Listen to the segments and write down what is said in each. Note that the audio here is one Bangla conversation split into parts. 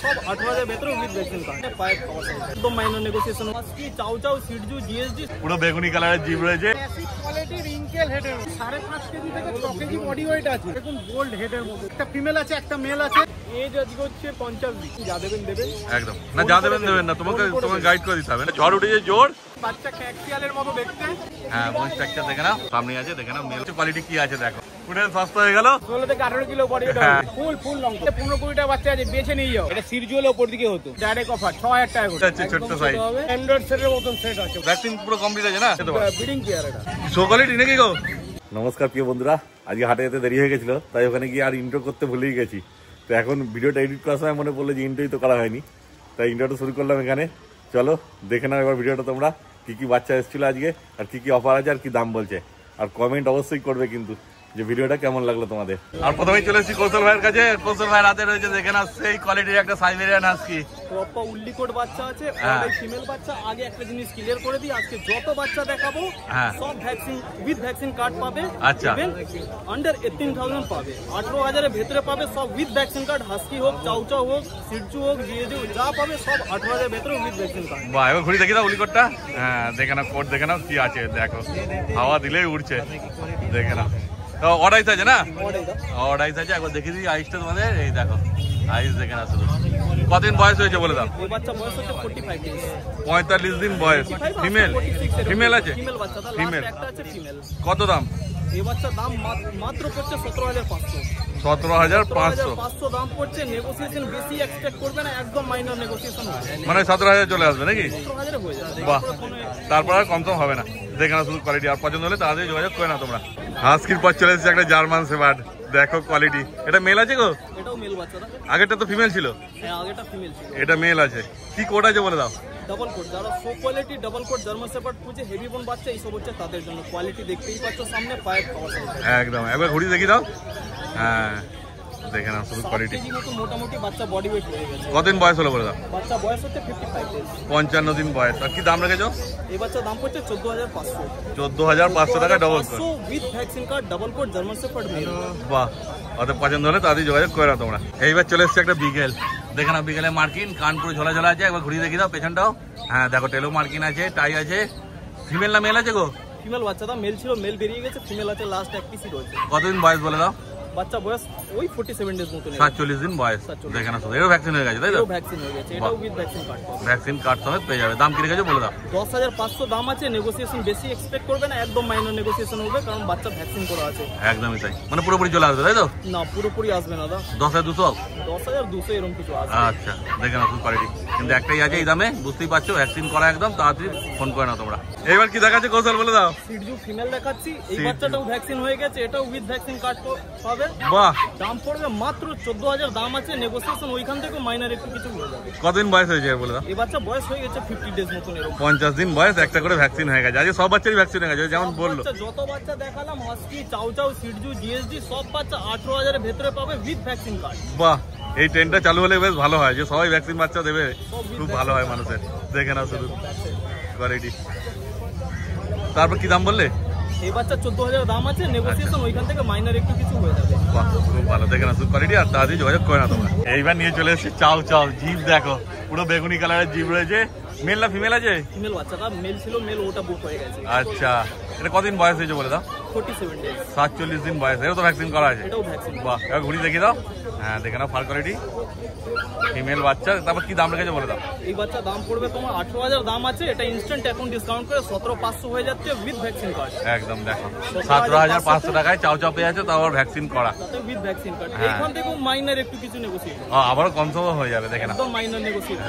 সব 18,000 ভেতরে উইথ ভ্যাকসিন কার্ড। পায়ে খাওয়া একদম মাইনর নেগোসিয়েশন। হাস্কি, চাউ চাউ, সিডজু, জিএসজি পুরো বেগুনি কালারের জিপ রয়েছে। কোয়ালিটি রিঙ্কেল হেডের 5.5 কেজি থেকে 6 কেজি বডি ওয়েট আছে। দেখুন গোল্ড হেডের মধ্যে একটা ফিমেল আছে, একটা মেল আছে। এজ আজকে হচ্ছে 50 দিন। যা দেবেন দেবেন, একদম না যা দেবেন না, তোমাকে গাইড করে দিতে হবে। ঝড় উঠেছে জোর, বাচ্চা ক্যাকশিয়ালের মতো দেখতে। হ্যাঁ বোন স্ট্রাকচার দেখে নাও, সামনে আছে দেখে নাও। মেল কোয়ালিটি কি আছে দেখো, পুরো সস্তা হয়ে গেল। 16 থেকে 18 kilo body weight. Full long 15-20টা বাচ্চা আছে, বেছে নিয়ে যাও। এটা সিরজুয়েল উপর দিকে হতো, ডাইরেক্ট অফার 6000 টাকা করে। আচ্ছা ছোট সাইজ স্ট্যান্ডার্ড সেটের মতন সেট আছে। ভ্যাকসিন পুরো কমপ্লিট আছে না? ব্রিডিং কেয়ার এটা শো কোয়ালিটি নাকি গো। নমস্কার প্রিয় বন্ধুরা, আজকে হাটে যেতে দেরি হয়ে গেছিল, তাই ওখানে গিয়ে আর ইন্ট্রো করতে ভুলেই গেছি। তো এখন ভিডিওটা এডিট করার সময় মনে পড়লো যে ইন্ট্রোই তো করা হয়নি, তাই ইন্ট্রোটা শুরু করলাম এখানে। চলো দেখে নাও এবার ভিডিওটা তোমরা, কি কি বাচ্চা এসেছিল আজকে, আর কি কি অফার আছে, আর কি দাম বলছে। আর কমেন্ট অবশ্যই করবে কিন্তু যে ভিডিওটা কেমন লাগলো তোমাদের। আর প্রথমেই চলে এসেছি কৌশল ভাইয়ের কাছে। কৌশল ভাইয়ের হাতে রয়েছে দেখে নাও সেই কোয়ালিটির একটা সাইবেরিয়ান হাস্কি। প্রপার উল্লিকোট বাচ্চা আছে, আর ফিমেল বাচ্চা। আগে একটা জিনিস ক্লিয়ার করে দিই, আজকে যত বাচ্চা দেখাবো সব ভ্যাকসিন উইথ ভ্যাকসিন কার্ড পাবে। আচ্ছা, আন্ডার 18,000 পাবে, 18,000 এর ভেতরে পাবে সব উইথ ভ্যাকসিন কার্ড। হাস্কি হোক, চাউ চাউ হোক, সিডজু হোক, জিএজু, যা পাবে সব 18,000 এর ভেতরে উইথ ভ্যাকসিন কার্ড। বাহ, এবার ঘুরি দেখি দাও উল্লিকোটটা। হ্যাঁ দেখে নাও, কোট দেখে নাও কি আছে দেখো, হাওয়া দিলেই উড়ছে। দেখে নাও অর্ডাইস আছে না? অর্ডাইস আছে। একবার দেখে দিই আইসটা তোমাদের, এই দেখো আইস দেখে না শুধু। কতদিন বয়স হয়েছে বলে দাও? এই বাচ্চা বয়স হচ্ছে 45 দিন। 45 দিন বয়স। ফিমেল? ফিমেল আছে, ফিমেল বাচ্চা দা ফিমেল একটা আছে ফিমেল। কত দাম? এই বাচ্চা দাম মাত্র পড়ছে 17,500। 17,500 দাম পড়ছে। নেগোসিয়েশন বেশি এক্সপেক্ট করবে না, একদম মাইনর নেগোসিয়েশন হবে। মানে 17,000 চলে আসবে নাকি? 17,000 হয়ে যাবে। বাহ, তারপর আর কম হবে না। দেখে না শুধু কোয়ালিটি, আর পছন্দ হলে তাড়াতাড়ি যোগাযোগ করে না তোমরা। হাস্কির পর চলে এসেছে একটা জার্মান শেপার্ড, দেখো কোয়ালিটি। এটা মেল আছে গো? এটাও মেল বাচ্চা দা। আগেরটা তো ফিমেল ছিল। হ্যাঁ আগেটা ফিমেল ছিল, এটা মেল আছে। কি কোড আছে বলে দাও? Double coat. যারা show quality double coat German shepherd খুঁজে, হেভি বোন বাচ্চা এইসব হচ্ছে তাদের জন্য। কোয়ালিটি দেখতেই পাচ্ছ সামনে, পায়ের খাওয়া একদম। একবার ঘুরি দেখি দাও। হ্যাঁ দেখে নাও শুধু কোয়ালিটি। মোটামুটি বাচ্চা বডি ওয়েট হয়ে গেছে। কতদিন বয়স হলো বলে দাও? বাচ্চা বয়স হচ্ছে 55 দিন। 55 দিন বয়স। আর কি দাম রেখেছো? এই বাচ্চা দাম পড়ছে 14,500। 14,500 টাকা double coat with vaccine card, double coat German shepherd male. বাহ, ওদের পছন্দ হলে তাড়াতাড়ি যোগাযোগ করে নাও তোমরা। এইবার চলে এসেছে একটা বিগেল, দেখে নাও বিগেলের মার্কিন, কান পুরো ঝোলা ঝোলা আছে। একবার ঘুরিয়ে দেখি দাও পেছনটাও। হ্যাঁ দেখো টেলো মার্কিন আছে, টাই আছে। ফিমেল না মেল আছে গো? ফিমেল বাচ্চা দা, মেল ছিল মেল বেরিয়ে গেছে, ফিমেল আছে লাস্ট এক পিসই রয়েছে। কতদিন বয়স বলে দাও? বাচ্চা বয়স ওই 47 ডেজ মতো। 47 দিন বয়স। দেখে না শুধু, এরও ভ্যাকসিন হয়ে গেছে তাই তো? ভ্যাকসিন হয়ে গেছে, এটাও with vaccine card. Vaccine card সমেত পেয়ে যাবে। দাম কি রেখেছো বলে দাও? 10,500 দাম আছে। নেগোসিয়েশন বেশি এক্সপেক্ট করবে না, একদম মাইনর নেগোসিয়েশন হবে, কারণ বাচ্চা ভ্যাকসিন করা আছে। একদমই তাই, মানে পুরোপুরি চলে আসবে তাই তো? না পুরোপুরি আসবে না দা। 10,200 10,200 এরকম কিছু আসবে। আচ্ছা দেখে নাও শুধু কোয়ালিটি, কিন্তু একটাই আছে এই দামে, বুঝতেই পারছো। ভ্যাকসিন করা একদম, তাড়াতাড়ি ফোন করে নাও তোমরা। এবার কি দেখাচ্ছে কৌশল বলে দাও? সিডজু ফিমেল দেখাচ্ছি। এই বাচ্চাটাও ভ্যাকসিন হয়ে গেছে, এটাও উইথ ভ্যাকসিন কার্ড পাবে। বাহ, দাম পড়বে মাত্র 14,000 দাম আছে। নেগোসিয়েশন ওইখান থেকে মাইনার একটু কিছু হয়ে যাবে। কতদিন বয়স হয়েছে বলে দাও? এই বাচ্চা বয়স হয়ে গেছে 50 ডেজ মতন এরকম। 50 দিন বয়স, একটা করে ভ্যাকসিন হয়ে গেছে। আজকে সব বাচ্চারই ভ্যাকসিন হয়ে গেছে যেমন বললো। যত বাচ্চা দেখালাম, হাস্কি, চাউ চাউ, সিডজু, জিএসজি, সব বাচ্চা 18,000 এর ভেতরে পাবে উইথ ভ্যাকসিন কার্ড। বাহ, এই ট্রেনটা চালু হলে বেশ ভালো হয়, যে সবাই ভ্যাকসিন বাচ্চা দেবে, খুব ভালো হয় মানুষের। দেখে নাও শুধু কোয়ালিটি। তারপর কি দাম বললে? এই বাচ্চা 14,000 দাম আছে। নেগোসিয়েশন ওইখান থেকে মাইনার একটু কিছু হয়ে যাবে। বাহ, খুব ভালো। দেখে না শুধু কোয়ালিটি, আর তাড়াতাড়ি যোগাযোগ করে না তোমরা। এইবার নিয়ে চলে এসেছি চাউ চাউ। জিপ দেখো, পুরো বেগুনি কালারের জিপ রয়েছে। মেল না ফিমেল আছে? ফিমেল বাচ্চাটা মেল ছিল, মেল ওটা বুক হয়ে গেছে। আচ্ছা, এটা কতদিন বয়স হয়েছে বলে দাও? 47 ডেজ। 47 দিন বয়স। এও তো ভ্যাকসিন করা আছে? এটাও ভ্যাকসিন। বাহ, এবার ঘুরি দেখে দাও। হ্যাঁ দেখে নাও ফার কোয়ালিটি, ফিমেল বাচ্চা। তারপর কি দাম রেখেছে বলে দাও? এই বাচ্চা দাম পড়বে তোমার 18,000 দাম আছে। এটা ইনস্ট্যান্ট এখন ডিসকাউন্ট করে 17,500 হয়ে যাচ্ছে উইথ ভ্যাকসিন কার্ড। একদম দেখো 17,500 টাকায় চাউ চাউ পেয়ে যাচ্ছে, তাও আবার ভ্যাকসিন করা। With vaccine card. এখান থেকেও মাইনার একটু কিছু নেগোসিয়েট, আবারও কম সম হয়ে যাবে। দেখে না একদম মাইনার নেগোসিয়েট।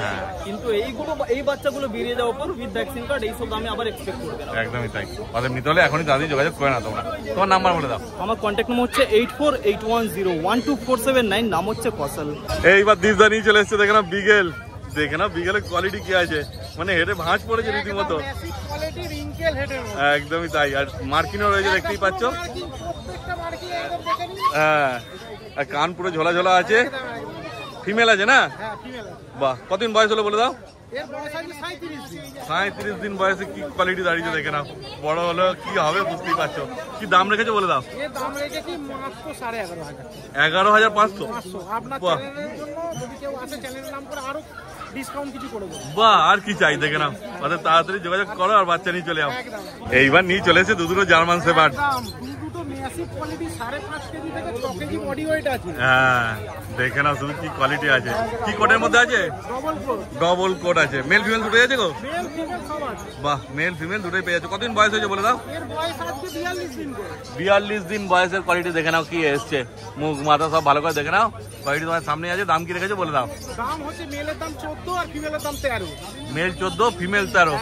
কিন্তু এইগুলো, এই বাচ্চাগুলো বেরিয়ে যাওয়ার পর উইথ ভ্যাকসিন কার্ড এইসব দামে আবার এক্সপেক্ট করবে না। একদমই তাই। ওদের নিতে হলে এখনই তাড়াতাড়ি যোগাযোগ করে না তোমরা। তোমার নাম্বার বলে দাও। আমার কন্ট্যাক্ট নম্বর হচ্ছে 8481012479। নাম হচ্ছে কৌশল। এইবার দীপদা নিয়ে চলে এসছে। দেখে না বিগেল, দেখে না বিগেলের কোয়ালিটি কি আছে, মানে হেডে ভাঁজ পড়েছে রীতিমতো। একদমই তাই। আর মার্কিনও রয়েছে, দেখতেই পাচ্ছ। হ্যাঁ, আর কান পুরো ঝোলা ঝোলা আছে। ফিমেল আছে না? বাহ, কতদিন বয়স হলো বলে দাও? এর বয়স আছে 37 দিন। 37 দিন বয়সে কি কোয়ালিটি দাঁড়িয়েছে দেখে নাও। বড় হলো কি হবে বুঝতেই পারছো। কি দাম রেখেছো বলে দাও। এর দাম রেখেছি মাত্র 11,500। 11,500 আপনার চ্যানেলের জন্য যদি কেউ আছে চ্যানেলের নাম করে আরো ডিসকাউন্ট কিছু করে দেবো। বাহ, আর কি চাই দেখে নাও। অর্থাৎ তাড়াতাড়ি যোগাযোগ করো আর বাচ্চা নিয়ে চলে যাও। এইবার নিয়ে চলে এসে দুটো জার্মান শেপার্ড। দুটো ম্যাসিভ কোয়ালিটি 5.5 কেজি থেকে 6 কেজি বডি ওয়েট আছে। হ্যাঁ দেখে নাও শুধু কি কোয়ালিটি আছে। কি কোটের মধ্যে আছে? ডবল কোট আছে। মেল ফিমেল দুটোই আছে গো? মেল ফিমেল সব আছে। বাহ, মেল ফিমেল দুটোই পেয়ে যাচ্ছে। কতদিন বয়স হয়েছে বলে দাও? এর বয়স আজকে 42 দিন করে। 42 দিন বয়সের কোয়ালিটি দেখে নাও কি এসছে। মুখ মাথা সব ভালো করে দেখে নাও। কোয়ালিটি তোমার সামনে আছে। দাম কি রেখেছো বলে দাও। দাম হচ্ছে মেলের দাম 14 আর ফিমেলের দাম 13। Male 14 female 13।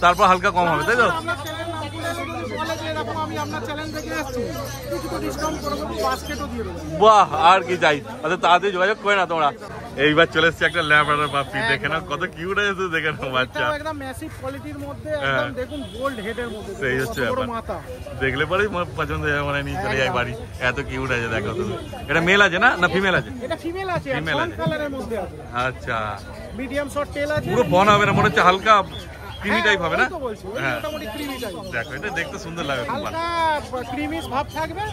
তারপর হালকা কম হবে তাই তো? আপনার চ্যানেল নাম করে যদি বলে যে এরকম আমি আপনার চ্যানেল থেকে এসেছি কিছু তো ডিসকাউন্ট করে দেবো, বাস্কেটও দিয়ে দেবো। বাহ, আর কি চাই। আচ্ছা তাড়াতাড়ি যোগাযোগ করে না তোমরা। এইবার চলে এসছে একটা ল্যাব্রাডর পাপি। দেখে নাও কত কিউট আছে দেখে নাও বাচ্চা। একদম ম্যাসিভ কোয়ালিটির মধ্যে একদম দেখুন গোল্ড হেডের মধ্যে। সেই হচ্ছে বড় ব্যাপার। মাথা দেখলে পরেই পছন্দ হয়ে মানে নিয়ে চলে যায় বাড়ি। এত কিউট আছে দেখো তুমি। এটা মেল আছে না না ফিমেল আছে? এটা ফিমেল আছে, ফিমেল আছে। কালারের মধ্যে আছে। আচ্ছা, মিডিয়াম শর্ট টেল আছে। পুরো বন হবে না, মনে হচ্ছে হালকা ক্রিমি টাইপ হবে না? হ্যাঁ মোটামুটি ক্রিমি টাইপ। দেখো এটা দেখতে সুন্দর লাগে খুব ভালো। হালকা ক্রিমিশ ভাব থাকবে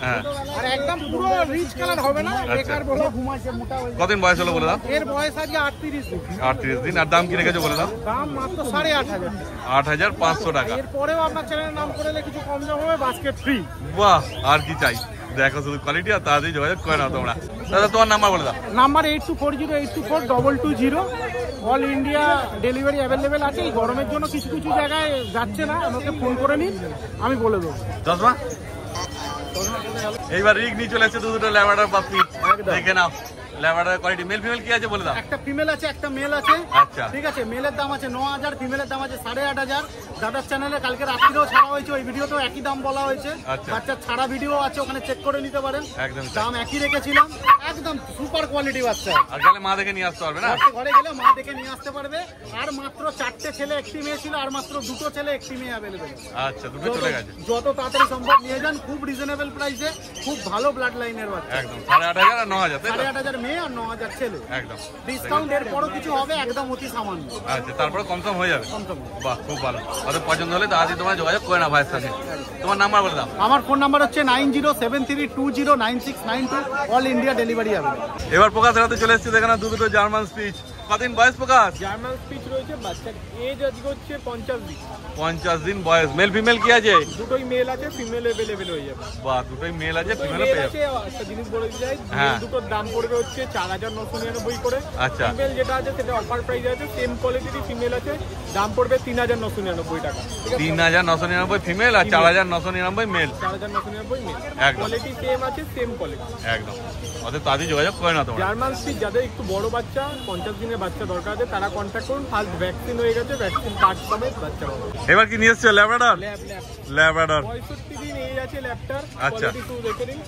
আর একদম পুরো রিচ কালার হবে না। বেকার বলে ঘুমাচ্ছে মোটা হয়ে। কতদিন বয়স হলো বলে দাও? এর বয়স আজকে 38 দিন। 38 দিন। আর দাম কি রেখেছো বলে দাও? দাম মাত্র 8,500। 8,500 টাকা। এরপরেও আপনার চ্যানেলের নাম করলে কিছু কম দাম হবে, বাস্কেট ফ্রি। বাহ, আর কি চাই। দেখো শুধু কোয়ালিটি আর তাড়াতাড়ি যোগাযোগ করে নাও তোমরা। দাদা তোমার নাম্বার বলে দাও। Number 8240824220। All India delivery available আছে। এই গরমের জন্য কিছু কিছু জায়গায় যাচ্ছে না, আমাকে ফোন করে নিন, আমি বলে দেবো। চশমা এইবার রিগ নিয়ে চলে এসেছে দুটো ল্যাব্রাডর পাপি। দেখে নাও ল্যাব্রাডর কোয়ালিটি। মেল ফিমেল কি আছে বলে দাও। একটা ফিমেল আছে, একটা মেল আছে। আচ্ছা ঠিক আছে, মেলের দাম আছে 9,000, ফিমেলের দাম আছে 8,500। দাদার চ্যানেলে কালকে রাত্রিরেও ছাড়া হয়েছে, ওই ভিডিওতেও একই দাম বলা হয়েছে। বাচ্চার ছাড়া ভিডিও আছে, ওখানে চেক করে নিতে পারেন। একদম দাম একই রেখেছিলাম। একদম সুপার কোয়ালিটি বাচ্চা। আর গেলে মা দেখে নিয়ে আসতে পারবে না? ঘরে গেলে মা দেখে নিয়ে আসতে পারবে। আর মাত্র 4টে ছেলে 1টি মেয়ে ছিল, আর মাত্র 2টো ছেলে 1টি মেয়ে অ্যাভেলেবেল। আচ্ছা, দুটো চলে গেছে। যত তাড়াতাড়ি সম্ভব নিয়ে যান, খুব রিজনেবল প্রাইসে, খুব ভালো ব্লাড লাইনের বাচ্চা। একদম 8,500 আর 9,000 তাই তো? 8,500 মেয়ে আর 9,000 ছেলে। একদম ডিসকাউন্ট এর পরও কিছু হবে, একদম অতি সামান্য। আচ্ছা, তারপরে কমসম হয়ে যাবে। কমসম। বাহ, খুব ভালো। অত পছন্দ হলে তাড়াতাড়ি তোমার যোগাযোগ করে না ভাইয়ের সাথে। তোমার নাম্বার বলে দাও। আমার ফোন নাম্বার হচ্ছে 9073209692। অল ইন্ডিয়া ডেলিভারি হবে। এবার প্রকাশের হাতে চলে এসেছে দেখে না দুটো জার্মান স্পিচ। কতদিন বয়স প্রকাশ? জার্মান স্পিচ রয়েছে, বাচ্চার এজ আজকে হচ্ছে 50 দিন। 50 দিন বয়স। মেল ফিমেল কি আছে? দুটোই মেল আছে, ফিমেল অ্যাভেলেবেল হয়ে যাবে। বাহ, দুটোই মেল আছে, ফিমেল পেয়ে যাবে। একটা জিনিস বলে দিই, হ্যাঁ। দুটোর দাম পড়বে হচ্ছে 4,999 করে। আচ্ছা। ফিমেল যেটা আছে সেটা অফার প্রাইস আছে, সেম কোয়ালিটির ফিমেল আছে, দাম পড়বে 3,999 টাকা। 3,999 ফিমেল আর 4,999 মেল। 4,999 মেল। একদম। কোয়ালিটি সেম আছে, সেম কোয়ালিটি। একদম। অতএব তাড়াতাড়ি যোগাযোগ করে না তোমরা। জার্মান স্পিচ যাদের একটু বড় বাচ্চা, 50 দিনের বাচ্চা দরকার আছে, তারা কন্ট্যাক্ট করুন। ফার্স্ট ভ্যাকসিন হয়ে গেছে, ভ্যাকসিন কার্ড সমেত বাচ্চা পাবে। এবার কি নিয়ে এসছো ল্যাব্রাডর? ল্যাব 65 দিন এজ আছে ল্যাপটার। আচ্ছা। কোয়ালিটি টু দেখে নিন।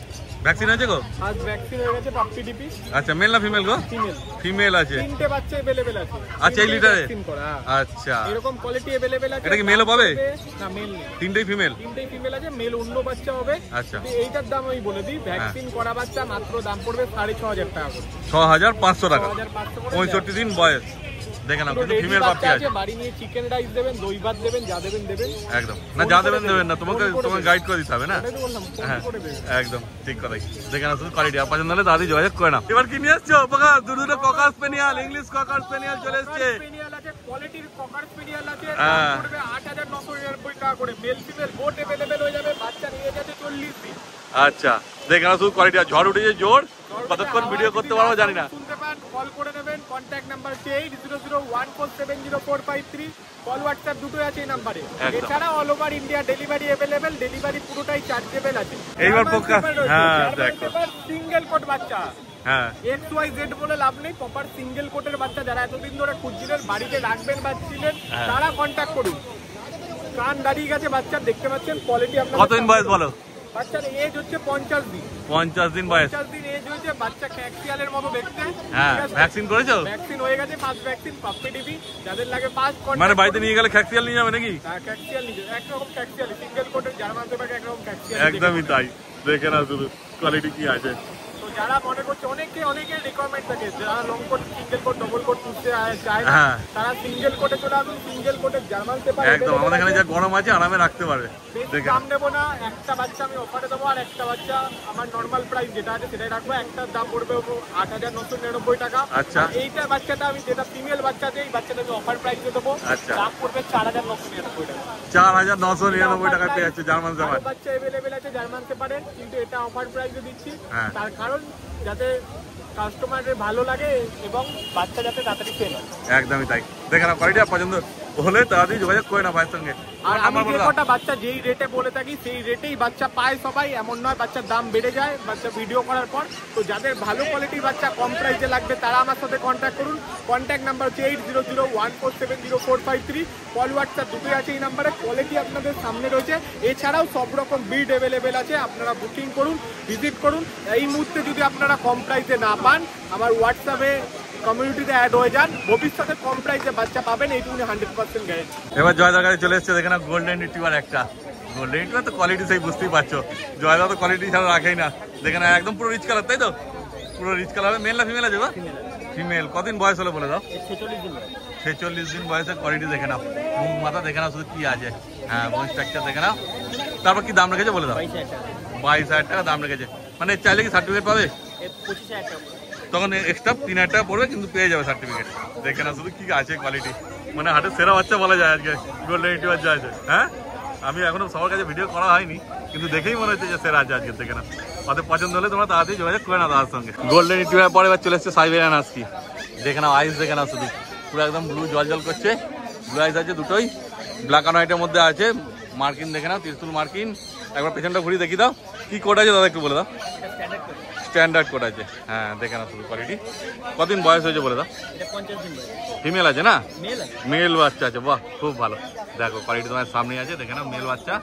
ভ্যাকসিন আছে গো? ফার্স্ট ভ্যাকসিন হয়ে গেছে, পাপ্পি ডিপি। আচ্ছা, মেল না ফিমেল গো? ফিমেল। ফিমেল আছে। 3টে বাচ্চা अवेलेबल আছে। আচ্ছা, এই লিটারে? ভ্যাকসিন করা। আচ্ছা, এরকম কোয়ালিটি अवेलेबल আছে। এটা কি মেলও পাবে? না, মেল নেই। 3টেই ফিমেল। 3টেই ফিমেল আছে, মেল অন্য বাচ্চা হবে। আচ্ছা। এইটার দাম আমি বলে দিই, ভ্যাকসিন করা বাচ্চা মাত্র দাম পড়বে 6,500 টাকা করে। 6,500 টাকা। 6,500 করে। 65 দিন বয়স। দেখে নাও কিন্তু ফিমেল পাপি আছে। বাড়ি নিয়ে চিকেন রাইস দেবেন, দই ভাত দেবেন, যা দেবেন দেবেন। একদম না, যা দেবেন দেবেন না, তোমাকে গাইড করে দিতে হবে না? এটাই তো বললাম, ফোন হ্যাঁ, করে দেবেন। একদম ঠিক কথাই। দেখে নাও শুধু কোয়ালিটি। আর পছন্দ হলে তাড়াতাড়ি যোগাযোগ করে নাও। এবার কি নিয়ে এসছো প্রকাশ? দুটো ককার স্পেনিয়াল, ইংলিশ ককার স্পেনিয়াল চলে এসছে। স্পেনিয়াল আছে, কোয়ালিটির ককার স্পেনিয়াল আছে, হ্যাঁ। দাম পড়বে 8,999 টাকা করে। মেল ফিমেল বোট अवेलेबल হয়ে যাবে, বাচ্চা নিয়ে যাচ্ছে 40 দিন। আচ্ছা, দেখে নাও শুধু কোয়ালিটি। আর ঝড় উঠেছে জোর, কতক্ষণ ভিডিও করতে পারবো জানি না। শুনতে পান, কল করে নেবেন। Contact number 8001470453। কল হোয়াটসঅ্যাপ দুটোই আছে এই নাম্বারে। এছাড়া all over India delivery available. Delivery পুরোটাই চার্জেবল আছে। এইবার প্রকাশ, হ্যাঁ দেখো সিঙ্গেল কোট বাচ্চা। হ্যাঁ, XYZ বলে লাভ নেই, প্রপার সিঙ্গেল কোটের বাচ্চা যারা এতদিন ধরে খুঁজছিলেন, বাড়িতে রাখবেন বাচ্চিলেন, তারা কন্ট্যাক্ট করুন। কান দাঁড়িয়ে গেছে বাচ্চার, দেখতে পাচ্ছেন কোয়ালিটি। আপনার কতদিন বয়স বলো? বাচ্চার এজ হচ্ছে 50 দিন। 50 দিন বয়স। 50 দিন এজ হয়েছে, বাচ্চা ক্যাকসিয়ালের মতো দেখতে। হ্যাঁ, ভ্যাকসিন করেছো? ভ্যাকসিন হয়ে গেছে, ফার্স্ট ভ্যাকসিন পাপ্পি ডিপি। যাদের লাগে ফার্স্ট মানে বাড়িতে নিয়ে গেলে খ্যাকসিয়াল নিয়ে যাবে নাকি? হ্যাঁ, ক্যাকসিয়াল নিয়ে একরকম ক্যাকসিয়াল, সিঙ্গেল কোটের জার্মান শেপার্ড একরকম ক্যাকসিয়াল। একদমই তাই। দেখে নাও শুধু কোয়ালিটি কি আছে। তো যারা মনে করছে অনেকের রিকোয়ারমেন্ট থাকে, যারা long coat, single coat, double coat তুলতে চায় না, তারা সিঙ্গেল কোটে চলে আসুন। সিঙ্গেল কোটের জার্মান পেপার একদম আমাদের এখানে যা গরম আছে আরামে রাখতে পারবে। বেশি দাম নেবো না, একটা বাচ্চা আমি অফারে দেবো, আর একটা বাচ্চা আমার নর্মাল প্রাইস যেটা আছে সেটাই রাখবো। একটার দাম পড়বে 8,999 টাকা। আচ্ছা, এইটা বাচ্চাটা আমি যেটা ফিমেল বাচ্চা আছে, এই বাচ্চাটা আমি অফার প্রাইসে দেবো। আচ্ছা, দাম পড়বে 4,999 টাকা। 4,999 টাকা পেয়ে যাচ্ছে জার্মান শেপার্ড। বাচ্চা অ্যাভেলেবেল আছে জার্মান শেপার্ডের, কিন্তু এটা অফার প্রাইসে দিচ্ছি। তার কারণ যাতে কাস্টমারের ভালো লাগে এবং বাচ্চা যাতে তাড়াতাড়ি সেল হয়। একদমই তাই। দেখেন কোয়ালিটি পছন্দ হলে তাড়াতাড়ি যোগাযোগ করে না ভাইয়ের সঙ্গে। আর আমি যে কটা বাচ্চা যেই রেটে বলে থাকি সেই রেটেই বাচ্চা পায় সবাই, এমন নয় বাচ্চার দাম বেড়ে যায় বাচ্চা ভিডিও করার পর। তো যাদের ভালো কোয়ালিটির বাচ্চা কম প্রাইসে লাগবে তারা আমার সাথে কন্ট্যাক্ট করুন। কন্ট্যাক্ট নাম্বার হচ্ছে 8001470453। কল হোয়াটসঅ্যাপ দুটোই আছে এই নাম্বারে। কোয়ালিটি আপনাদের সামনে রয়েছে। এছাড়াও সব রকম ব্রিড অ্যাভেলেবেল আছে, আপনারা বুকিং করুন, ভিজিট করুন। এই মুহূর্তে যদি আপনারা কম প্রাইসে না পান, আমার হোয়াটসঅ্যাপে কমিউনিটিতে অ্যাড হয়ে যান। ভবিষ্যতে কম প্রাইসে বাচ্চা পাবেন, এইটুকুনি 100% গ্যারেন্টি। এবার জয়দার কাছে চলে এসছে, দেখে না গোল্ডেন রিট্রিভার একটা। গোল্ডেন রিট্রিভার তো কোয়ালিটি সেই বুঝতেই পারছো, জয়দা তো কোয়ালিটি ছাড়া রাখেই না। দেখে না একদম পুরো রিচ কালার, তাই তো? পুরো রিচ কালার। মেল না ফিমেল আছে? ফিমেল। কদিন বয়স হলো বলে দাও? 46 দিন বয়সের কোয়ালিটি দেখে নাও। মুখ মাথা দেখে নাও শুধু কি আছে। হ্যাঁ, বোন স্ট্রাকচার দেখে নাও। তারপর কি দাম রেখেছে বলে দাও? 22,000 টাকা দাম রেখেছে। মানে চাইলে কি সার্টিফিকেট পাবে? 25,000 টাকা। তখন এক্সট্রা 3,000 টাকা পড়বে, কিন্তু পেয়ে যাবে সার্টিফিকেট। দেখে না শুধু কি আছে কোয়ালিটি। মানে হাটের সেরা বাচ্চা বলা যায় আজকে গোল্ডেন রিট্রিভার যা আছে। হ্যাঁ, আমি এখনো সবার কাছে ভিডিও করা হয়নি, কিন্তু দেখেই মনে হচ্ছে যে সেরা আছে আজকে। দেখে না তাদের পছন্দ হলে তোমরা তাড়াতাড়ি যোগাযোগ করে না তার সঙ্গে। গোল্ডেন রিট্রিভার পরে এবার চলে এসছে সাইবেরিয়ান হাস্কি। দেখে না আইস দেখে না শুধু পুরো একদম ব্লু জল জল করছে। ব্লু আইস আছে দুটোই, ব্ল্যাক অ্যান্ড হোয়াইটের মধ্যে আছে। মার্কিন দেখে নাও, ত্রিশুল মার্কিন। একবার পেছনটা ঘুরিয়ে দেখি দাও, কি কোড আছে দাদা একটু বলে দাও। স্ট্যান্ডার্ড কোড আছে। হ্যাঁ, দেখে না শুধু কোয়ালিটি। কদিন বয়স হয়েছে বলে দাও? ফিমেল আছে না? মেল বাচ্চা আছে। বাহ, খুব ভালো। দেখো কোয়ালিটি তোমার সামনে আছে, দেখে না মেল বাচ্চা,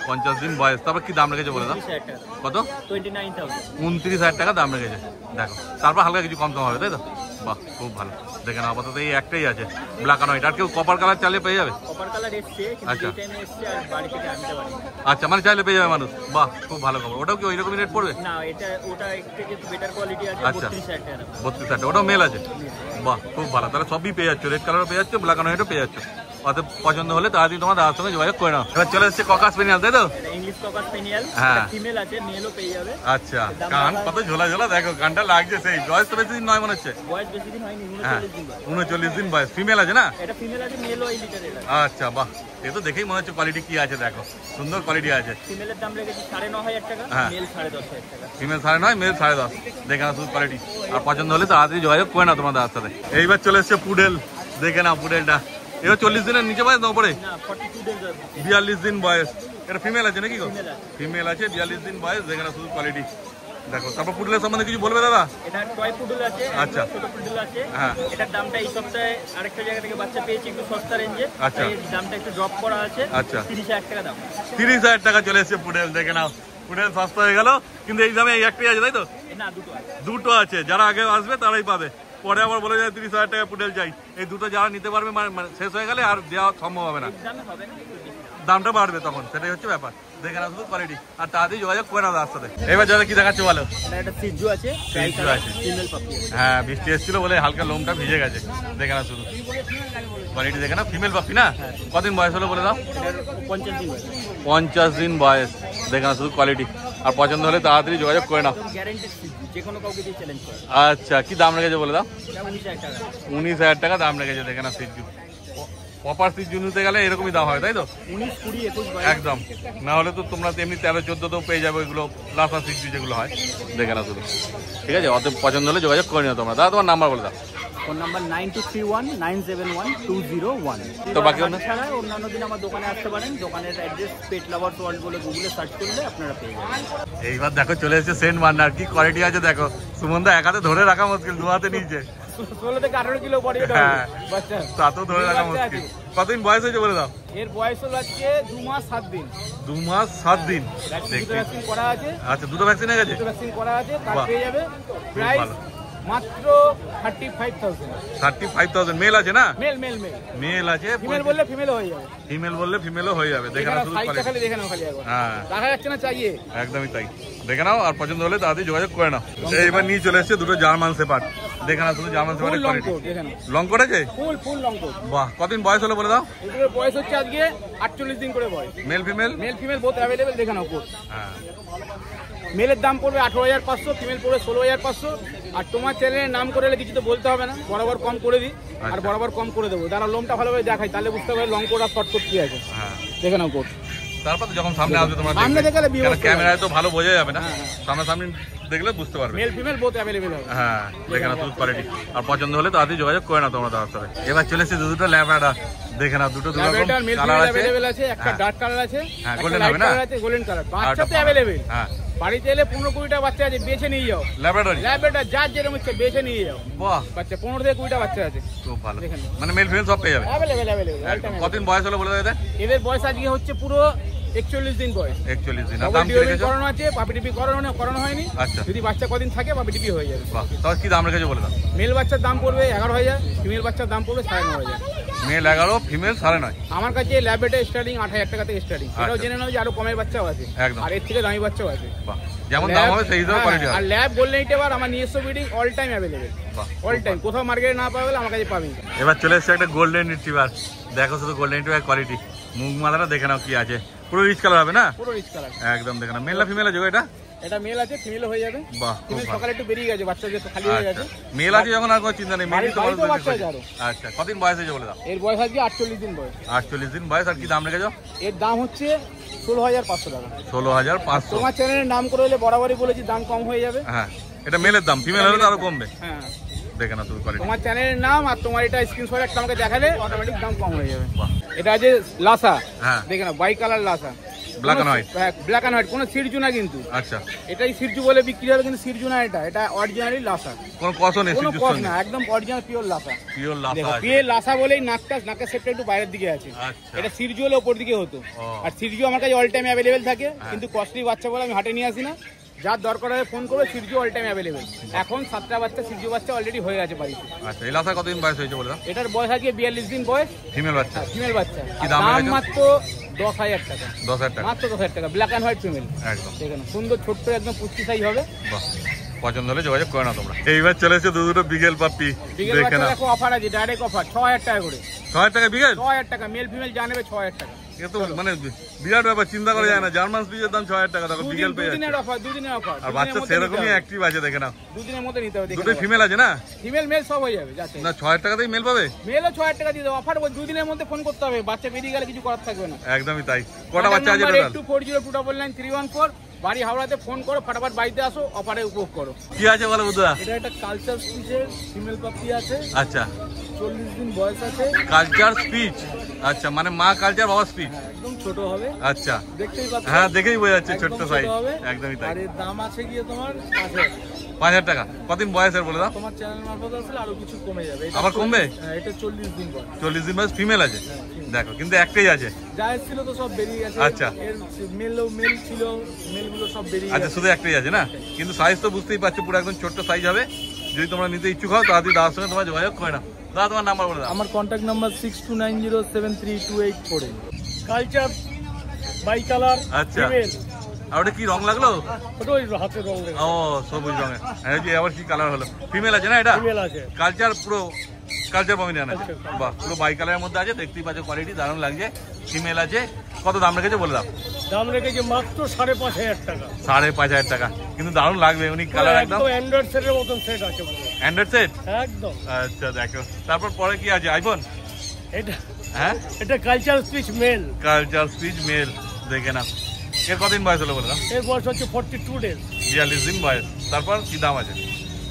50 দিন বয়স। তারপর কি দাম রেখেছে বলে দাও? কত? 29,000 টাকা দাম রেখেছে। দেখো তারপর হালকা কিছু কম হবে, তাই তো? বাহ, খুব ভালো। দেখে না আপাতত এই একটাই আছে ব্ল্যাক অ্যান্ড হোয়াইট। আর কেউ কপার কালার চাইলে পেয়ে যাবে? আচ্ছা আচ্ছা, মানে চাইলে পেয়ে যাবে মানুষ। বাহ, খুব ভালো খবর। ওটাও কি ওই রকমই রেট পড়বে? আচ্ছা, 32,000 টাকা। ওটাও মেল আছে? বাহ, খুব ভালো। তাহলে সবই পেয়ে যাচ্ছ, রেড কালারও পেয়ে যাচ্ছ, ব্ল্যাক অ্যান্ড হোয়াইটও পেয়ে যাচ্ছ। অত পছন্দ হলে তাড়াতাড়ি তোমার দাদার সঙ্গে যোগাযোগ করে নাও। এবার চলে এসছে ককাস স্পেনিয়াল, তাই তো? হ্যাঁ, আচ্ছা। কান কত ঝোলা ঝোলা, দেখো কানটা লাগছে সেই। বয়স তো বেশি দিন নয় মনে হচ্ছে। 39 দিন বয়স। ফিমেল আছে না? আচ্ছা, বাহ। এ তো দেখেই মনে হচ্ছে কোয়ালিটি কি আছে। দেখো সুন্দর কোয়ালিটি আছে। ফিমেলের দাম রেখেছি 9,500 টাকা, মেল 10,500 টাকা। Female 9.5, male 10.5। দেখে না শুধু কোয়ালিটি। আর পছন্দ হলে তাড়াতাড়ি যোগাযোগ করে নাও তোমার দাদার সাথে। এইবার চলে এসছে পুডেল। দেখে নাও পুডেলটা। এবার 40 দিনের নিচে বয়স না উপরে? 42 দিন বয়স। এটা ফিমেল আছে নাকি? ফিমেল আছে, 42 দিন বয়স। দেখে না শুধু কোয়ালিটি। দেখো তারপর পুডেলের সম্বন্ধে কিছু বলবে দাদা? এটা টয় পুডেল আছে, আচ্ছা, ছোট পুডেল আছে। হ্যাঁ, এটার দামটা এই সপ্তাহে আরেকটা জায়গা থেকে বাচ্চা পেয়েছি একটু সস্তা রেঞ্জে। আচ্ছা, এই দামটা একটু ড্রপ করা আছে। আচ্ছা, 30,000 টাকা দাম। 30,000 টাকা চলে এসেছে পুডেল। দেখে নাও পুডেল সস্তা হয়ে গেল, কিন্তু এই দামে এই একটাই আছে, তাই তো? না, দুটো আছে। দুটো আছে। যারা আগে আসবে তারাই পাবে। পরে আবার বলে যায় 30,000 টাকা পুডেল চাই। এই দুটো যারা নিতে পারবে, মানে শেষ হয়ে গেলে আর দেওয়া সম্ভব হবে না, দামটা বাড়বে তখন। সেটাই হচ্ছে ব্যাপার। দেখে না শুধু কোয়ালিটি। আর তাড়াতাড়ি যোগাযোগ করে না তার সাথে। এবার যারা কি দেখাচ্ছে বলো? এটা সিজু আছে, সিজু আছে। ফিমেল পাপি। হ্যাঁ, বৃষ্টি এসেছিল বলে হালকা লোমটা ভিজে গেছে। দেখে না শুধু কোয়ালিটি। দেখে না ফিমেল পাপি না? কদিন বয়স হলো বলে দাও? 50 দিন বয়স। 50 দিন বয়স। দেখে না শুধু কোয়ালিটি। আর পছন্দ হলে তাড়াতাড়ি যোগাযোগ করে নাও। গ্যারান্টি যে কোনো কাউকে দিয়ে চ্যালেঞ্জ করে। আচ্ছা, কি দাম রেখেছে বলে দাও? 19,000 টাকা। 19,000 টাকা দাম রেখেছে। দেখে না সিজু। প্রপার সিজু নিতে গেলে এরকমই দাম হয়, তাই তো? 19, 20, 21 একদম। না হলে তো তোমরা এমনি 13-14তেও পেয়ে যাবে ওইগুলো লাসা সিজু যেগুলো হয়। দেখে না শুধু। ঠিক আছে, অত পছন্দ হলে যোগাযোগ করে নিও তোমরা। দাদা তোমার নাম্বার বলে দাও। Phone number 9231971201। তো বাকি ছাড়া অন্যান্য দিন আমার দোকানে আসতে পারেন। দোকানের অ্যাড্রেস পেট লাভার্স ওয়ার্ল্ড বলে গুগলে সার্চ করলে আপনারা পেয়ে যাবেন। এইবার দেখো চলে এসেছে সেন্ট বার্নার। কি কোয়ালিটি আছে দেখো। সুমনদা এক হাতে ধরে রাখা মুশকিল, দু হাতে নিচে। 16 থেকে 18 কিলো পড়ে এটা। বাচ্চা তাতেও ধরে রাখা মুশকিল। কতদিন বয়স হয়েছে বলে দাও? এর বয়স হলো আজকে 2 মাস 7 দিন। 2 মাস 7 দিন। ভ্যাকসিন করা আছে। আচ্ছা, দুটো ভ্যাকসিন হয়ে গেছে? দুটো ভ্যাকসিন করা আছে। কাল পেয়ে যাবে। প্রাইস মাত্র 35,000। 35,000 মেল আছে না? মেল মেল আছে, ফিমেল বললে ফিমেল হয়ে যাবে, ফিমেল বললে ফিমেলও হয়ে যাবে। দেখে নাও শুধু সাইজটা খালি দেখে নাও, খালি একবার হ্যাঁ দেখা যাচ্ছে না চাইয়ে, একদমই তাই। দেখে নাও, আর পছন্দ হলে তাড়াতাড়ি যোগাযোগ করে নাও। এইবার নিয়ে চলে এসেছে দুটো জার্মান শেপার্ড। দেখে নাও শুধু জার্মান শেপার্ডের কোয়ালিটি। লং করেছে? Full long coat. বাহ, কতদিন বয়স হলো বলে দাও? এগুলোর বয়স হচ্ছে আজকে 48 দিন করে বয়স। Male female both available. দেখে নাও কোট। হ্যাঁ, মেলের দাম পড়বে 18,500, ফিমেল পড়বে 16,500। আর তোমার চ্যানেলের নাম করে কিছু তো বলতে হবে না, বরাবর কম করে দিই, আর বরাবর কম করে দেবো। যারা লোমটা ভালোভাবে দেখাই তাহলে বুঝতে পারবে লং কোট আর শর্ট কোট কি আছে। দেখে নাও কোট। তারপর যখন সামনে আসবে তোমরা সামনে দেখালে ক্যামেরায় তো ভালো বোঝা যাবে না, সামনাসামনি দেখলে বুঝতে পারবে। মেল ফিমেল বোথ অ্যাভেলেবেল হবে। হ্যাঁ, দেখে নাও দুধ কোয়ালিটি। আর পছন্দ হলে তাড়াতাড়ি যোগাযোগ করে নাও তোমরা তার সাথে। এবার চলে এসেছে দুটো ল্যাব্রাডর। দেখে নাও দুটো কালার আছে, একটা ডার্ক কালার আছে, গোল্ডেন হবে না, গোল্ডেন কালার। বাচ্চা তো অ্যাভেলেবেল। হ্যাঁ, বাড়িতে এলে 15-20টা বাচ্চা আছে, বেছে নিয়ে যাও। ল্যাব্রাডর যার যেরকম ইচ্ছে বেছে নিয়ে যাও। বাহ, বাচ্চা 15 থেকে 20টা বাচ্চা আছে। খুব ভালো, মানে মেল ফিমেল সব পেয়ে যাবে। অ্যাভেলেবেল। কতদিন বয়স হলো বলে দাও? এদের বয়স আজকে হচ্ছে পুরো 41 দিন বয়স। 41 দিন। আর দাম কি রেখেছো? করানো আছে, পাপি টিপি করানো হয়নি। আচ্ছা, যদি বাচ্চা কদিন থাকে পাপি টিপি হয়ে যাবে। বাহ, তাহলে কি দাম রেখেছো বলে দাও? মেল বাচ্চার দাম পড়বে 11,000, ফিমেল বাচ্চার দাম পড়বে 9,500। Male 11, female 9.5। আমার কাছে ল্যাবেটে স্টার্টিং 8,000 টাকা থেকে স্টার্টিং। এটাও জেনে নাও যে আরো কমের বাচ্চাও আছে, আর এর থেকে দামি বাচ্চাও আছে। বাহ, যেমন দাম হবে সেই হিসাবে কোয়ালিটি হবে। আর ল্যাব গোল্ডেন রিট্রিভার আমার নিজস্ব breeding all time available. All time, কোথাও মার্কেটে না পাবে আমার কাছে পাবি। এবার চলে এসেছে একটা গোল্ডেন রিট্রিভার। দেখো শুধু গোল্ডেন রিট্রিভার কোয়ালিটি। মুখমালাটা দেখে নাও কি আছে, পুরো রিচ কালার হবে না? পুরো রিচ কালার একদম। দেখে নাও, মেল না ফিমেল আছে এটা? এটা মেল আছে, ফিমেল হয়ে যাবে। বাহ, ফিমেল সকালে একটু বেরিয়ে গেছে, বাচ্চা যে খালি হয়ে গেছে। মেল আছে যখন আর কোনো চিন্তা নেই, মেলই তো বাচ্চা আছে আরো। আচ্ছা, কতদিন বয়স হয়েছে বলে দাও? এর বয়স আজকে 48 দিন বয়স। 48 দিন বয়স। আর কি দাম রেখেছো? এর দাম হচ্ছে 16,500 টাকা। 16,500। তোমার চ্যানেলের নাম করে হলে বরাবরই বলেছি দাম কম হয়ে যাবে। হ্যাঁ, এটা মেলের দাম, ফিমেল হলে তো আরো কমবে। হ্যাঁ, দেখে না তুমি কোয়ালিটি। তোমার চ্যানেলের নাম আর তোমার এটা স্ক্রিনশট একটা আমাকে দেখালে অটোমেটিক দাম কম হয়ে যাবে। এটা আছে লাসা। হ্যাঁ, দেখে না, by colour Lhasa, black and white. হ্যাঁ, ব্ল্যাক এন্ড হোয়াইট, কোনো সিরজু না কিন্তু। আচ্ছা, এটাই সিরজু বলে বিক্রি হবে কিন্তু সিরজু না, এটা অরিজিনালি লাসা। কোনো কষ্ট নেই, কোনো কষ্ট না, একদম original pure Lhasa. Pure Lhasa. Pure Lhasa বলেই নাকের শেপটা একটু বাইরের দিকে আছে। আচ্ছা, এটা সিরজু হলে উপর দিকে হতো। আর সিরজু আমার কাছে অল টাইম অ্যাভেলেবেল থাকে, কিন্তু কস্টলি বাচ্চা বলে আমি হাটে নিয়ে আসি না। যার দরকার হয় ফোন করবে, সিরজু অল টাইম অ্যাভেলেবেল। এখন 7টা বাচ্চা সিরজু বাচ্চা অলরেডি হয়ে গেছে বাড়িতে। আচ্ছা, এই লাসা কতদিন বয়স হয়েছে বলে দাও? এটার বয়স আজকে 42 দিন বয়স। ফিমেল বাচ্চা? ফিমেল বাচ্চা। কি দাম রেখেছো? মাত্র 10,000 টাকা। 10,000 টাকা, মাত্র 10,000 টাকা। ব্ল্যাক এন্ড হোয়াইট ফিমেল একদম। দেখেন সুন্দর ছোট্ট একদম পুষ্টি সাইজ হবে। বাহ, পছন্দ হলে যোগাযোগ করে না তোমরা। এইবার চলে এসেছে দুটো বিগেল পাপ্পি। দেখে না, দেখো অফার আছে, ডাইরেক্ট অফার 6,000 টাকা করে। 6,000 টাকা বিগেল? 6,000 টাকা, মেল ফিমেল যা নেবে 6,000 টাকা। এ তো মানে বিরাট ব্যাপার, চিন্তা করা যায় না। জার্মান স্পিচের দাম 6,000 টাকা, তখন বিগেল পেয়ে যাচ্ছে। দুদিনের অফার। আর বাচ্চা সেরকমই অ্যাক্টিভ আছে, দেখে নাও। দুদিনের মধ্যে নিতে হবে। দুটোই ফিমেল আছে না? ফিমেল মেল সব হয়ে যাবে যাচ্ছে না, 6,000 টাকাতেই মেল পাবে? মেলও 6,000 টাকা দিয়ে দেবো অফার। দুদিনের মধ্যে ফোন করতে হবে, বাচ্চা বেরিয়ে গেলে কিছু করার থাকবে না। একদমই তাই। কটা বাচ্চা আছে টোটাল? 8240299314, বাড়ি হাওড়াতে। ফোন করো, ফটাফট বাড়িতে আসো, অফারে উপভোগ করো। কি আছে বলো বুদ্ধা? এটা একটা কালচার স্পিচের ফিমেল পাপি আছে। আচ্ছা, 40 দিন বয়স আছে। Culture speech? আচ্ছা, মানে মা কালচার বাবা স্পিচ। একদম ছোট হবে। আচ্ছা, দেখতেই পাচ্ছ। হ্যাঁ, দেখেই বোঝা যাচ্ছে ছোট্ট সাইজ। একদমই তাই। আর এর দাম আছে গিয়ে তোমার 5,000 টাকা। কতদিন বয়সের বলে দাও? তোমার চ্যানেল মারফত আসলে আরো কিছু কমে যাবে। আবার কমবে? হ্যাঁ, এটা 40 দিন বয়স। 40 দিন বয়স, ফিমেল আছে। দেখো, কিন্তু একটাই আছে। যা ছিল তো সব বেরিয়ে গেছে। আচ্ছা, এর মেল ছিল, মেলগুলো সব বেরিয়ে গেছে। আচ্ছা, শুধু একটাই আছে না? কিন্তু সাইজ তো বুঝতেই পারছো, পুরো একদম ছোট্ট সাইজ হবে। যদি তোমরা নিতে ইচ্ছুক হও তাড়াতাড়ি দাদার সঙ্গে তোমার যোগাযোগ করে নাও। দাদা, তোমার নাম্বার বলে দাও। আমার contact number 6290732848। Culture by colour. আচ্ছা, আর ওটা কি রং লাগলো? ওটা ওই হাতের রং। ও, সবুজ রঙের। এই যে আবার কি কালার হলো? ফিমেল আছে না এটা? ফিমেল আছে। কালচার, পুরো কালচার পমিনিয়ান আছে। বাহ, পুরো বাই কালারের মধ্যে আছে, দেখতেই পাচ্ছ কোয়ালিটি দারুণ লাগছে। ফিমেল আছে। কত দাম রেখেছে বলে দাও? দাম রেখেছে মাত্র 5,500 টাকা। 5,500 টাকা, কিন্তু দারুণ লাগবে। উনিক কালার, একদম অ্যান্ড্রয়েড সেটের মতন সেট আছে। অ্যান্ড্রয়েড সেট একদম। আচ্ছা, দেখো। তারপর পরে কি আছে? আইফোন? এটা, হ্যাঁ, এটা culture speech male. Culture speech male. দেখে না, এর কদিন বয়স হলো বলে দাও? এর বয়স হচ্ছে 42 ডেজ। 42 দিন বয়স। তারপর কি দাম আছে?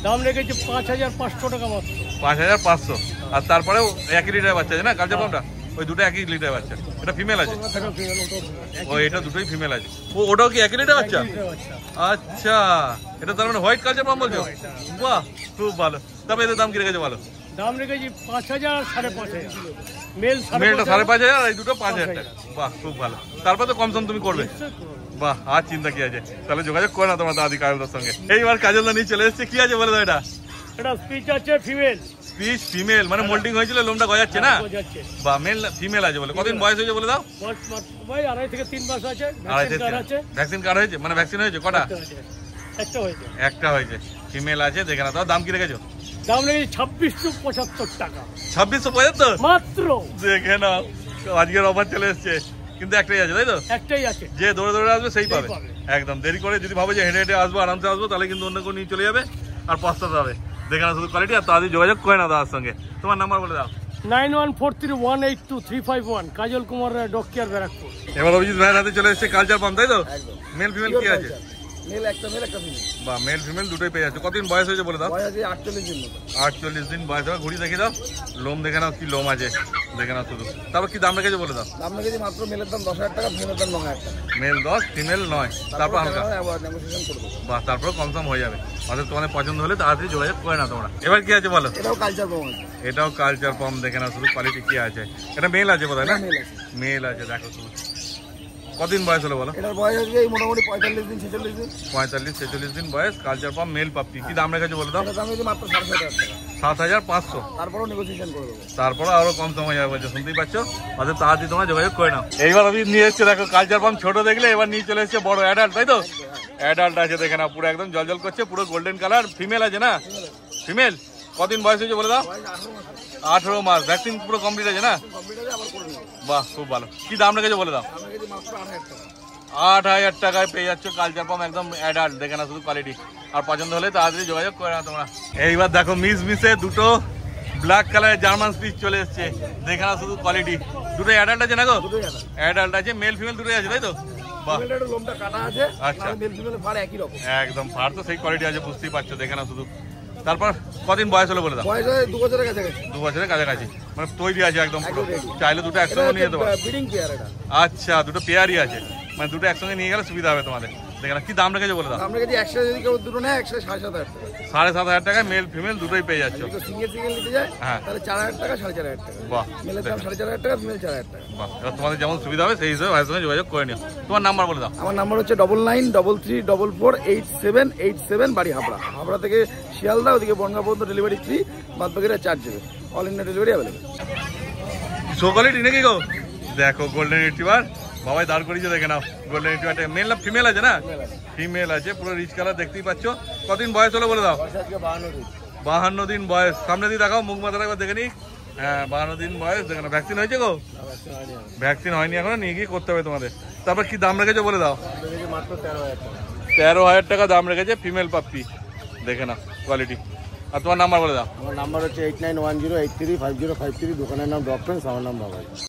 দাম রেখেছে 5,500 টাকা মাত্র। 5,500। আর তারপরেও 1 লিটার বাচ্চা আছে না কালচার পাম্পটা? ওই দুটো 1 লিটার বাচ্চা। এটা ফিমেল আছে? ও, এটা দুটোই ফিমেল আছে। ও, ওটাও কি 1 লিটার বাচ্চা? আচ্ছা, এটা তার মানে হোয়াইট কালচার পাম্প বলছো? বাহ, খুব ভালো। তবে এদের দাম কি রেখেছে ভালো? দাম রেখেছি 5,000 আর 5,500। মেল মেলটা 5,500 আর এই দুটো 5,000 টাকা। বাহ, খুব ভালো। তারপর তো কম সম তুমি করবে। বাহ, আর চিন্তা কি আছে? তাহলে যোগাযোগ করে না তোমার দাদি কাজলদার সঙ্গে। এইবার কাজলদা নিয়ে চলে এসেছে। কি আছে বলে দাও এটা? এটা স্পিচ আছে ফিমেল। স্পিচ ফিমেল মানে মোল্ডিং হয়েছিল, লোমটা গজাচ্ছে না? বা মেল ফিমেল আছে বলে। কতদিন বয়স হয়েছে বলে দাও? ভাই 2.5 থেকে 3 মাস আছে। ভ্যাকসিন কার্ড হয়েছে? মানে ভ্যাকসিন হয়েছে কটা? একটা হয়েছে। ফিমেল আছে, দেখে না। দাম কি রেখেছো? দাম রেখেছি 2675 টাকা। 2675 মাত্র। দেখে না, আজকের অফার চলে এসছে। কিন্তু একটাই আছে, তাই তো? একটাই আছে, যে দৌড়ে দৌড়ে আসবে সেই পাবে। একদম দেরি করে যদি ভাবে যে হেঁটে হেঁটে আসবো, আরামসে আসবো, তাহলে কিন্তু অন্য কেউ নিয়ে চলে যাবে আর পস্তাতে হবে। দেখে না শুধু কোয়ালিটি, আর তাদের যোগাযোগ করে না দাদার সঙ্গে। তোমার নাম্বার বলে দাও। 9143182351, কাজল কুমার ডকিয়ার, ব্যারাকপুর। এবার অভিজিৎ ভাইয়ের হাতে চলে এসেছে কালচার পাম্প, তাই তো? মেল ফিমেল কি আছে? মেল একটা, মেল একটা ফিমেল। বা মেল ফিমেল দুটোই পেয়ে যাচ্ছে। কতদিন বয়স হয়েছে বলে দাও? বয়স আছে 48 দিন মতো। 48 দিন বয়স হবে। ঘুরি দেখে দাও, লোম দেখে নাও, কি লোম আছে দেখে নাও শুধু। তারপর কি দাম রেখেছে বলে দাও? দাম রেখেছি মাত্র মেলের দাম 10,000 টাকা, ফিমেলের দাম 9,000 টাকা। Male 10, female 9। তারপর হালকা নেগোসিয়েশন করে দেবো। বাহ, তারপর কনফার্ম হয়ে যাবে। অর্থাৎ তোমাদের পছন্দ হলে তাড়াতাড়ি যোগাযোগ করে না তোমরা। এবার কি আছে বলো? এটাও কালচার পাম্প আছে। এটাও কালচার পাম্প, দেখে নাও শুধু কোয়ালিটি কি আছে। এটা মেল আছে বোধহয় না? মেল আছে। মেল আছে, দেখো শুধু। কতদিন বয়স হলো বলো? এটার বয়স আছে এই মোটামুটি 45 দিন 46 দিন। 45-46 দিন বয়স, কালচার পাম্প মেল পাপ্পি। কি দাম রেখেছে বলে দাও? এটার দাম হচ্ছে মাত্র 7,500 টাকা। 7,500। তারপরও নেগোসিয়েশন করে দেবো। তারপরে আরো কম সময় যাবে বলছে, শুনতেই পাচ্ছ। অর্থাৎ তাড়াতাড়ি তোমার যোগাযোগ করে নাও। এইবার আমি নিয়ে এসছে, দেখো কালচার পাম্প ছোট দেখলে, এবার নিয়ে চলে এসছে বড় অ্যাডাল্ট, তাই তো? অ্যাডাল্ট আছে, দেখে নাও পুরো একদম জল করছে, পুরো গোল্ডেন কালার। ফিমেল আছে না? ফিমেল। কদিন বয়স হয়েছে বলে দাও? 18 মাস। ভ্যাকসিন পুরো কমপ্লিট আছে না? বাহ, খুব ভালো। কি দাম রেখেছে বলে দাও? 8,000 টাকায় পেয়ে যাচ্ছ কালচার পাম্প, একদম অ্যাডাল্ট। দেখে না শুধু কোয়ালিটি। আর পছন্দ হলে তাড়াতাড়ি যোগাযোগ করে না তোমরা। এইবার দেখো মিসে দুটো ব্ল্যাক কালারের জার্মান স্পিচ চলে এসছে। দেখে না শুধু কোয়ালিটি। দুটো অ্যাডাল্ট আছে না গো? অ্যাডাল্ট আছে, মেল ফিমেল দুটোই আছে, তাই তো? বাহ, লোমটা কাটা আছে। আচ্ছা, মেল ফিমেলের ফার একই রকম। একদম ফার তো সেই কোয়ালিটি আছে, বুঝতেই পারছো। দেখে না শুধু। তারপর কদিন বয়স হলো বলে দাও? বয়স হয় 2 বছরের কাছাকাছি। 2 বছরের কাছাকাছি, মানে তৈরি আছে একদম পুরো। চাইলে দুটো একসঙ্গে নিয়ে যেতে পারো। ব্রিডিং পেয়ার এটা। আচ্ছা, দুটো পেয়ারই আছে, মানে দুটো একসঙ্গে নিয়ে গেলে সুবিধা হবে তোমাদের। দেখে না, কি দাম রেখেছে বলে দাও? আমরা যদি একসাথে যদি কেউ দুটো নেয়, একসাথে 7,500 টাকা। 7,500 টাকায় মেল ফিমেল দুটোই পেয়ে যাচ্ছ। সিঙ্গেল নিতে যায় তাহলে 4,000 টাকা, 4,500 টাকা। বাহ, মেলের দাম 4,500 টাকা, ফিমেল 4,000 টাকা। বাহ, এবার তোমাদের যেমন সুবিধা হবে সেই হিসেবে ভাইয়ের সঙ্গে যোগাযোগ করে নিও। তোমার নাম্বার বলে দাও। আমার নাম্বার হচ্ছে 9933448787, বাড়ি হাবড়া। হাবড়া থেকে শিয়ালদা, ওদিকে বনগাঁ পর্যন্ত ডেলিভারি ফ্রি, বাদ বাকিরা চার্জ দেবে। All India delivery available. Show quality নাকি গো? দেখো গোল্ডেন রিট্রিভার বাবাই দাঁড় করিয়েছে, দেখে নাও। গোল্ডেন রিট্রিভারটা মেল না ফিমেল আছে না? ফিমেল আছে, পুরো রিচ কালার, দেখতেই পাচ্ছ। কদিন বয়স হলো বলে দাও? 52 দিন বয়স। সামনে দিয়ে দেখাও, মুখ মাথাটা একবার দেখে নি। হ্যাঁ, 52 দিন বয়স। দেখে নাও। ভ্যাকসিন হয়েছে গো? ভ্যাকসিন হয়নি এখনো, নিয়ে গিয়ে করতে হবে তোমাদের। তারপর কি দাম রেখেছে বলে দাও? মাত্র 13,000 টাকা। 13,000 টাকা দাম রেখেছে ফিমেল পাপ্পি। দেখে নাও কোয়ালিটি। আর তোমার নাম্বার বলে দাও। আমার নাম্বার হচ্ছে 8910835053, দোকানের নাম ডক্টর, আমার নাম বাবাই।